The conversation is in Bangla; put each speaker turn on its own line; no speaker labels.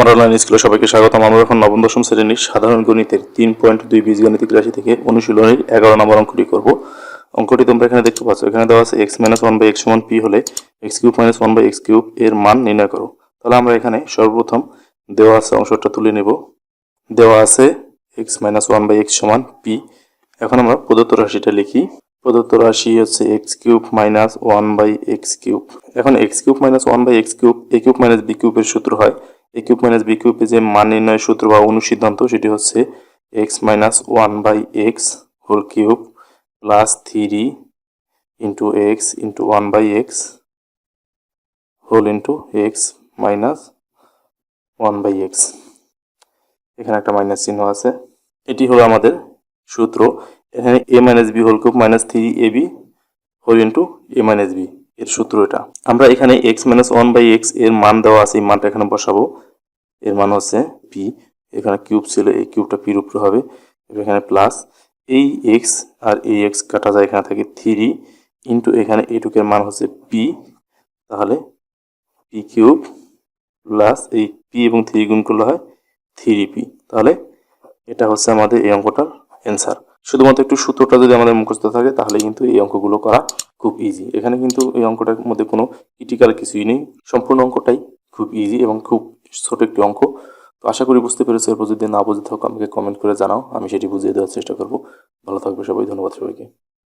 আমার অনলাইন স্কুলে সবাইকে স্বাগতম। আমরা এখন নবম দশম শ্রেণীর সাধারণ গণিতের 3.2 বীজগণিতিক রাশি থেকে অনুশীলনের 11 নম্বর অঙ্কটি করব। অঙ্কটি তোমরা এখানে দেখতে পাচ্ছ। এখানে দেওয়া আছে x - 1/x সমান p হলে x³ - 1/x³ এর মান নির্ণয় করো। তাহলে আমরা এখানে সর্বপ্রথম দেওয়া আছে অংশটা তুলে নেব। দেওয়া আছে x - 1/x সমান p। এখন আমরা প্রদত্ত রাশিটা লিখি। প্রদত্ত রাশি হচ্ছে x³ - 1/x³। এখন x³ - 1/x³ a³ - b³ এর সূত্র হয়। a³ - b³ এর যে মান নির্ণয়ের সূত্র বা অনুসিদ্ধান্ত সেটি হচ্ছে x - 1/x whole cube plus 3 into x into 1/x whole into x minus 1/x। এখানে একটা মাইনাস চিহ্ন আছে। এটি হলো আমাদের সূত্র। এখানে a - b whole cube minus 3ab whole into a - b এর সূত্র এটা। আমরা এখানে x - 1/x এর মান দেওয়া আছে, এই মানটা এখানে বসাবো। এর মান হচ্ছে p। এখানে কিউব ছিল, এই কিউবটা পির উপরে হবে। এখানে প্লাস এই x আর এই x কাটা যায়, এখানে থাকে 3 ইন্টু এখানে এইটুকের মান হচ্ছে p। তাহলে p³ প্লাস এই p এবং 3 গুণ করলে হয় 3p। তাহলে এটা হচ্ছে আমাদের এই অঙ্কটার অ্যান্সার। শুধুমাত্র একটু সূত্রটা যদি আমাদের মুখস্থ থাকে তাহলে কিন্তু এই অঙ্কগুলো করা খুব ইজি। এখানে কিন্তু এই অঙ্কটার মধ্যে কোনো ক্রিটিক্যাল কিছুই নেই, সম্পূর্ণ অঙ্কটাই খুব ইজি এবং খুব ছোট একটি অঙ্ক। তো আশা করি বুঝতে পেরেছো। এরপর যদি না বুঝে থাকো আমাকে কমেন্ট করে জানাও, আমি সেটি বুঝিয়ে দেওয়ার চেষ্টা করব। ভালো থাকবে সবাই, ধন্যবাদ সবাইকে।